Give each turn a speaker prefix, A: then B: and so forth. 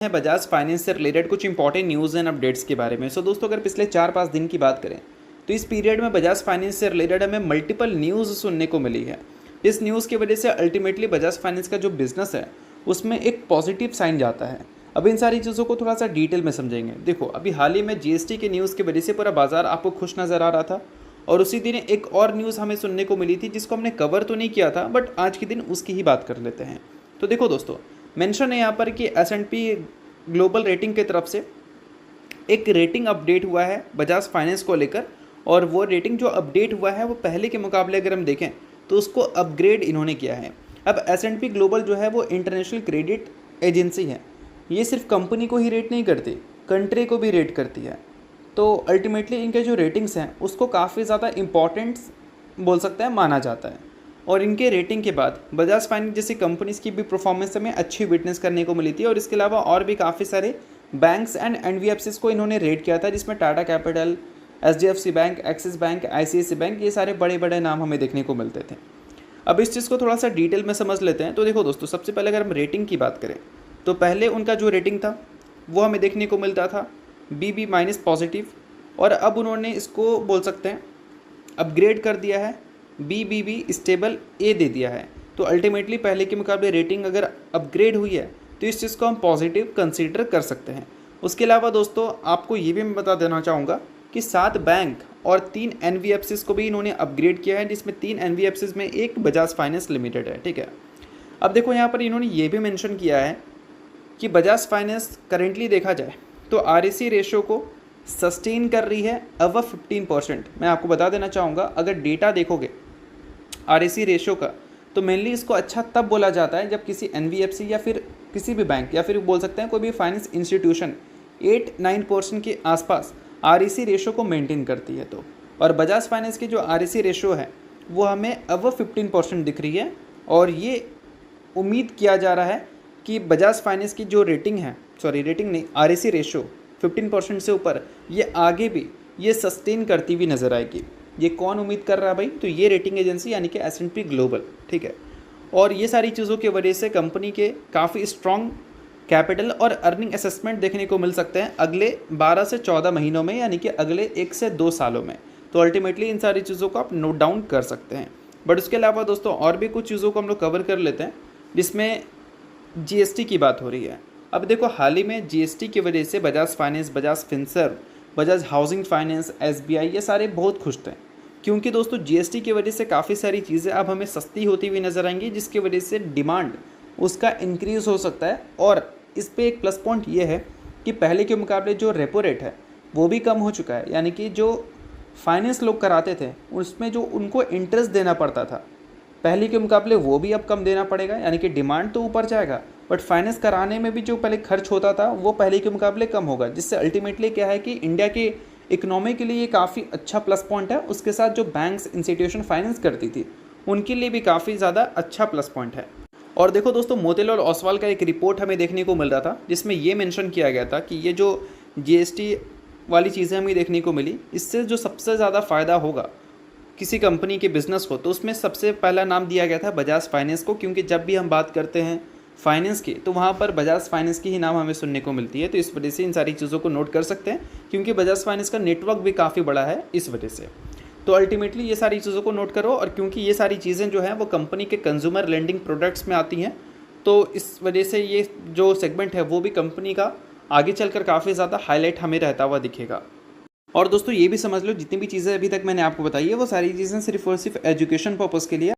A: है बजाज फाइनेंस से रिलेटेड कुछ इंपॉर्टेंट न्यूज़ एंड अपडेट्स के बारे में। दोस्तों अगर पिछले 4-5 दिन की बात करें तो इस पीरियड में बजाज फाइनेंस से रिलेटेड हमें मल्टीपल न्यूज़ सुनने को मिली है। इस न्यूज़ की वजह से अल्टीमेटली बजाज फाइनेंस का जो बिजनेस है उसमें एक पॉजिटिव साइन जाता है। अब इन सारी चीज़ों को थोड़ा सा डिटेल में समझेंगे। देखो, अभी हाल ही में जीएसटी के न्यूज़ की वजह से पूरा बाजार आपको खुश नज़र आ रहा था और उसी दिन एक और न्यूज़ हमें सुनने को मिली थी जिसको हमने कवर तो नहीं किया था, बट आज के दिन उसकी ही बात कर लेते हैं। तो देखो दोस्तों, मेंशन है यहाँ पर कि S&P ग्लोबल रेटिंग की तरफ से एक रेटिंग अपडेट हुआ है बजाज फाइनेंस को लेकर, और वो रेटिंग जो अपडेट हुआ है वो पहले के मुकाबले अगर हम देखें तो उसको अपग्रेड इन्होंने किया है। अब S&P ग्लोबल जो है वो इंटरनेशनल क्रेडिट एजेंसी है, ये सिर्फ कंपनी को ही रेट नहीं करती, कंट्री को भी रेट करती है। तो अल्टीमेटली इनके जो रेटिंग्स हैं उसको काफ़ी ज़्यादा इम्पॉर्टेंट बोल सकते हैं माना जाता है, और इनके रेटिंग के बाद बजाज फाइनेंस जैसी कंपनीज़ की भी परफॉर्मेंस हमें अच्छी विटनेस करने को मिली थी। और इसके अलावा और भी काफ़ी सारे बैंक्स एंड NBFCs को इन्होंने रेट किया था, जिसमें Tata capital, HDFC bank, axis bank, ICICI bank, ये सारे बड़े बड़े नाम हमें देखने को मिलते थे। अब इस चीज़ को थोड़ा सा डिटेल में समझ लेते हैं। तो देखो दोस्तों, सबसे पहले अगर हम रेटिंग की बात करें तो पहले उनका जो रेटिंग था वो हमें देखने को मिलता था BB- पॉजिटिव, और अब उन्होंने इसको बोल सकते हैं अपग्रेड कर दिया है, BBB स्टेबल A दे दिया है। तो अल्टीमेटली पहले के मुकाबले रेटिंग अगर अपग्रेड हुई है तो इस चीज़ को हम पॉजिटिव कंसीडर कर सकते हैं। उसके अलावा दोस्तों आपको ये भी मैं बता देना चाहूँगा कि 7 बैंक और 3 NBFCs को भी इन्होंने अपग्रेड किया है, जिसमें 3 NBFCs में एक बजाज फाइनेंस लिमिटेड है। ठीक है, अब देखो यहाँ पर इन्होंने ये भी मेंशन किया है कि बजाज फाइनेंस करेंटली देखा जाए तो REC रेशो को सस्टेन कर रही है अबव 15%। मैं आपको बता देना चाहूँगा, अगर डेटा देखोगे REC रेशो का तो मेनली इसको अच्छा तब बोला जाता है जब किसी NBFC या फिर किसी भी बैंक या फिर बोल सकते हैं कोई भी फाइनेंस इंस्टीट्यूशन 8-9% के आसपास REC रेशो को मेंटेन करती है। तो और बजाज फाइनेंस की जो REC रेशो है वो हमें अबव 15% दिख रही है, और ये उम्मीद किया जा रहा है कि बजाज फाइनेंस की जो रेटिंग है, रेटिंग नहीं, REC रेशो 15% से ऊपर ये आगे भी ये सस्टेन करती हुई नज़र आएगी। ये कौन उम्मीद कर रहा है भाई? तो ये रेटिंग एजेंसी यानी कि S&P ग्लोबल। ठीक है, और ये सारी चीज़ों की वजह से कंपनी के काफ़ी स्ट्रॉन्ग कैपिटल और अर्निंग असेसमेंट देखने को मिल सकते हैं अगले 12 से 14 महीनों में, यानी कि अगले 1 से 2 सालों में। तो अल्टीमेटली इन सारी चीज़ों को आप नोट डाउन कर सकते हैं। बट उसके अलावा दोस्तों और भी कुछ चीज़ों को हम लोग कवर कर लेते हैं, जिसमें GST की बात हो रही है। अब देखो, हाल ही में GST की वजह से Bajaj finance, Bajaj Finserv, Bajaj housing finance, SBI ये सारे बहुत खुश थे, क्योंकि दोस्तों GST की वजह से काफ़ी सारी चीज़ें अब हमें सस्ती होती हुई नज़र आएंगी, जिसकी वजह से डिमांड उसका इंक्रीज़ हो सकता है। और इस पे एक प्लस पॉइंट ये है कि पहले के मुकाबले जो रेपो रेट है वो भी कम हो चुका है, यानी कि जो फाइनेंस लोग कराते थे उसमें जो उनको इंटरेस्ट देना पड़ता था पहले के मुकाबले वो भी अब कम देना पड़ेगा, यानी कि डिमांड तो ऊपर जाएगा बट फाइनेंस कराने में भी जो पहले खर्च होता था वो पहले के मुकाबले कम होगा, जिससे अल्टीमेटली क्या है कि इंडिया के इकोनॉमी के लिए ये काफ़ी अच्छा प्लस पॉइंट है। उसके साथ जो बैंक्स इंस्टीट्यूशन फाइनेंस करती थी उनके लिए भी काफ़ी ज़्यादा अच्छा प्लस पॉइंट है। और देखो दोस्तों, मोतीलाल ओसवाल का एक रिपोर्ट हमें देखने को मिल रहा था, जिसमें ये मेंशन किया गया था कि ये जो GST वाली चीज़ें हमें देखने को मिली, इससे जो सबसे ज़्यादा फ़ायदा होगा किसी कंपनी के बिज़नेस को, तो उसमें सबसे पहला नाम दिया गया था बजाज फाइनेंस को, क्योंकि जब भी हम बात करते हैं फाइनेंस की तो वहाँ पर बजाज फाइनेंस की ही नाम हमें सुनने को मिलती है। तो इस वजह से इन सारी चीज़ों को नोट कर सकते हैं, क्योंकि बजाज फाइनेंस का नेटवर्क भी काफ़ी बड़ा है इस वजह से। तो अल्टीमेटली ये सारी चीज़ों को नोट करो, और क्योंकि ये सारी चीज़ें जो हैं वो कंपनी के कंज्यूमर लेंडिंग प्रोडक्ट्स में आती हैं, तो इस वजह से ये जो सेगमेंट है वो भी कंपनी का आगे चलकर काफ़ी ज़्यादा हाईलाइट हमें रहता हुआ दिखेगा। और दोस्तों ये भी समझ लो, जितनी भी चीज़ें अभी तक मैंने आपको बताई है वो सारी चीज़ें सिर्फ और सिर्फ एजुकेशन पर्पज़ के लिए